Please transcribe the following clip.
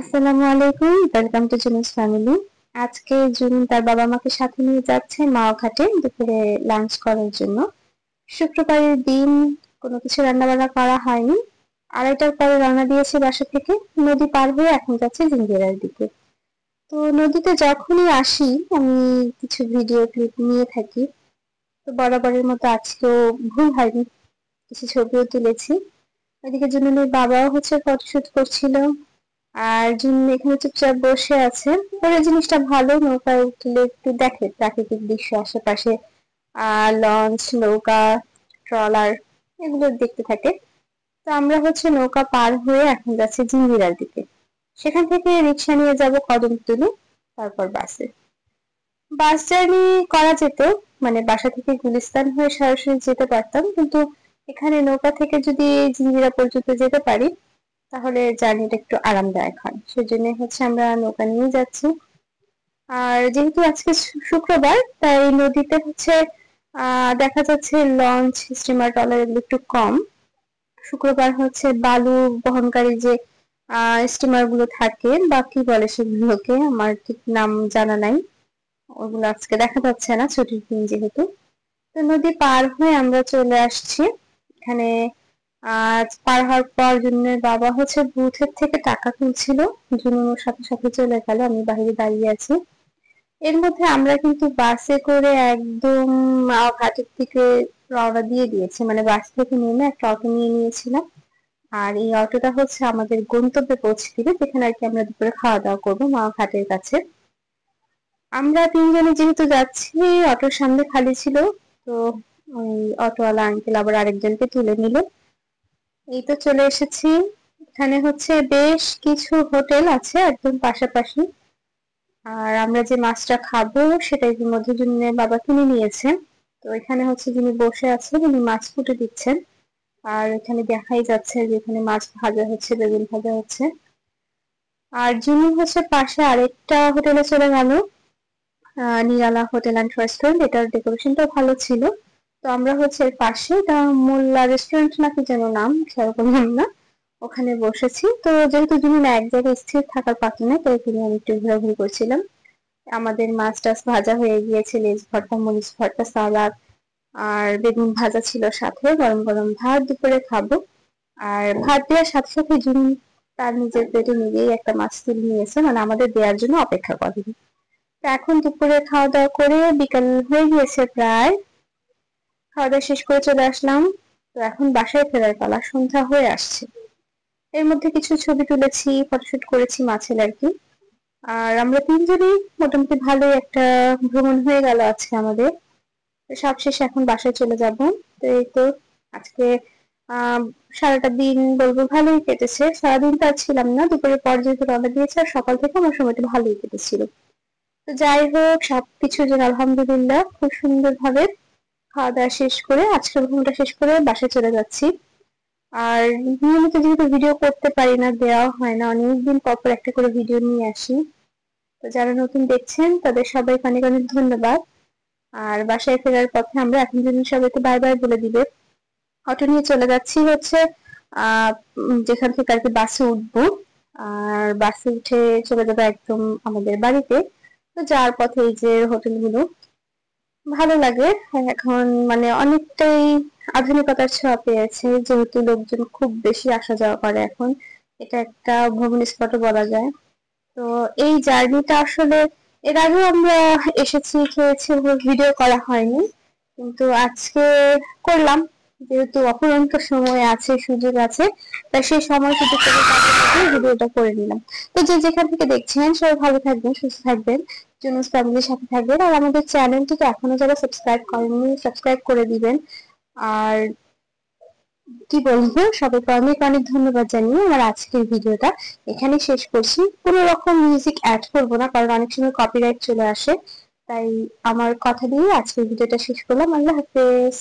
আসসালামু আলাইকুম, welcome to জুনুস family. আজকে জুন তার বাবা মাকে সাথে নিয়ে যাচ্ছে মাও ঘাটে দুপুরে লাঞ্চ করার জন্য। শুক্রবারের দিন কোনো কিছু রান্না বান্না করা হয়নি। 2:30টার পরে রওনা দিয়েছে বাসা থেকে। নদী পার হয়ে এখন যাচ্ছে জিঞ্জিরার দিকে। তো নদীতে যখনই আসি আমি কিছু ভিডিও ক্লিপ নিয়ে থাকি। তো বরাবরের মতো আজকেও ভুল হয়নি, কিছু ছবিও তুলেছি। ওইদিকে জুনুনের বাবাও ফটোশুট করছিল, আর যিনি এখানে চুপচাপ বসে আছে। ওর এই জিনিসটা ভালো, নৌকায় উঠলে একটু দেখে প্রাকৃতিক দৃশ্য আশেপাশে, লঞ্চ, নৌকা, ট্রলার এগুলো দেখতে থাকে। তো আমরা নৌকা পার হয়ে এখন যাচ্ছি জিঞ্জিরার দিকে। সেখান থেকে রিক্সা নিয়ে যাব কদমতলী, তারপর বাসে। বাস জার্নি করা যেত, মানে বাসা থেকে গুলিস্তান হয়ে সরাসরি যেতে পারতাম, কিন্তু এখানে নৌকা থেকে যদি জিঞ্জিরা পর্যন্ত যেতে পারি তাহলে জার্নিটা একটু আরামদায়ক হয়। সেজন্য আমরা নৌকা নিয়ে যাচ্ছি। আর যেহেতু আজকে শুক্রবার, তাই নদীতে দেখা যাচ্ছে লঞ্চ, স্টিমার, ট্রলার এগুলো একটু কম। শুক্রবার বালু বহনকারী যে স্টিমার গুলো থাকে, বা কি বলে সেগুলোকে, আমার ঠিক নাম জানা নাই, ওগুলো আজকে দেখা যাচ্ছে না, ছুটির দিন যেহেতু। তো নদী পার হয়ে আমরা চলে আসছি এখানে। আজ পার হওয়ার পর জুনুনের বাবা বুথের থেকে টাকা তুলছিল। জুনুন ওর সাথে সাথে চলে গেল, আমি বাইরে দাঁড়িয়ে আছি। এর মধ্যে আমরা কিন্তু বাসে করে একদম ঘাটের দিকে রওনা দিয়ে দিয়েছি, মানে বাস থেকে নেমে একটা অটো নিয়ে নিয়েছিলাম। আর এই অটোটা আমাদের গন্তব্যে পৌঁছে দিবে, যেখানে আর কি আমরা দুপুরে খাওয়া দাওয়া করবো মা ঘাটের কাছে। আমরা তিনজনে যেহেতু যাচ্ছি, অটোর সামনে খালি ছিল, তো ওই অটোওয়ালা আঙ্কেল আবার আরেকজনকে তুলে নিল। এই তো চলে এসেছি। এখানে বেশ কিছু হোটেল আছে একদম পাশাপাশি। আর আমরা যে মাছটা খাবো সেটা ইতিমধ্যে জুনুনের বাবা কিনে নিয়েছে। তো এখানে যিনি বসে আছেন উনি মাছ কুটে দিচ্ছেন। আর এখানে দেখাই যাচ্ছে যে এখানে মাছ ভাজা হচ্ছে, বেগুন ভাজা হচ্ছে। আর যিনি পাশে আরেকটা হোটেলে চলে গেল, নিরালা হোটেল অ্যান্ড রেস্টুরেন্ট। এটার ডেকোরেশনটাও ভালো ছিল। তো আমরা এর পাশে, এটা মোল্লা রেস্টুরেন্ট নাকি যেন নাম, সেরকম নাম না, ওখানে বসেছি। তো যেহেতু জুনুন এক জায়গায় স্থির থাকার পাত্র নেই, তাই তিনি আমি একটু ঘোরাঘুরি করছিলাম। আমাদের মাছ টাছ ভাজা হয়ে গিয়েছে, লেজ ভর্তা, মরিচ ভর্তা, সালাদ আর বেগুন ভাজা ছিল সাথে, গরম গরম ভাত দুপুরে খাবো। আর ভাত দেওয়ার সাথে সাথে জুনুন তার নিজের পেটে নিজেই একটা মাছ তুলে নিয়েছে, মানে আমাদের দেওয়ার জন্য অপেক্ষা করেনি। তো এখন দুপুরে খাওয়া দাওয়া করে বিকাল হয়ে গিয়েছে প্রায়, খাওয়া দাওয়া শেষ করে চলে আসলাম। তো এখন বাসায় ফেরার পালা, সন্ধ্যা হয়ে আসছে। এর মধ্যে কিছু ছবি তুলেছি, ফটোশুট করেছি মাছের আর কি। আর আমরা তিনজনই মোটামুটি ভালোই একটা ভ্রমণ হয়ে গেল আজকে আমাদের। তো সবশেষে এখন বাসায় চলে যাব। তো এই তো আজকে আহ সারাটা দিন বলবো ভালোই কেটেছে। সারাদিন তো আর ছিলাম না, দুপুরের পর যেহেতু রওনা দিয়েছে, আর সকাল থেকে আমার সময়টা ভালোই কেটেছিল। তো যাই হোক, সবকিছুর জন্য আলহামদুলিল্লাহ, খুব সুন্দর ভাবে খাওয়া দাওয়া শেষ করে আজকের ঘুমটা শেষ করে বাসায় চলে যাচ্ছি। আর নিয়মিত যেহেতু ভিডিও করতে পারি না, দেওয়া হয় না, অনেকদিন পর পর একটা করে ভিডিও নিয়ে আসি। তো যারা নতুন দেখছেন তাদের সবাইকে অনেক অনেক ধন্যবাদ। আর বাসায় ফেরার পথে আমরা এখন যদি সবাইকে বাই বাই বলে দিবে। অটো নিয়ে চলে যাচ্ছি আহ যেখান থেকে আর কি বাসে উঠবো। আর বাসে উঠে চলে যাবো একদম আমাদের বাড়িতে। তো যাওয়ার পথে এই যে হোটেলগুলো ভালো লাগে এখন, মানে অনেকটাই আধুনিকতার ছোঁয়া পেয়েছে, যেহেতু লোকজন খুব বেশি আসা যাওয়া করে এখন। এটা একটা ভ্রমণ স্পটও বলা যায়। তো এই জার্নিটা আসলে এর আগেও আমরা এসেছি, খেয়েছি, ভিডিও করা হয়নি, কিন্তু আজকে করলাম। যেহেতু অফুরন্ত সময় আছে, সুযোগ আছে, তাই সেই সময় সুযোগ করে কাজে লাগিয়ে ভিডিওটা করে নিলাম। তো যে যেখান থেকে দেখছেন সবাই ভালো থাকবেন, সুস্থ থাকবেন, জুনুস ফ্যামিলির সাথে থাকবেন। আর আমাদের চ্যানেলটিকে এখনো যারা সাবস্ক্রাইব করেননি, সাবস্ক্রাইব করে দিবেন। আর কি বলবো, সবাইকে অনেক অনেক ধন্যবাদ জানিয়ে আমার আজকের ভিডিওটা এখানে শেষ করছি। কোনো রকম মিউজিক অ্যাড করবো না, কারণ অনেক সময় কপিরাইট চলে আসে। তাই আমার কথা দিয়ে আজকের ভিডিওটা শেষ করলাম। আল্লাহ হাফেজ।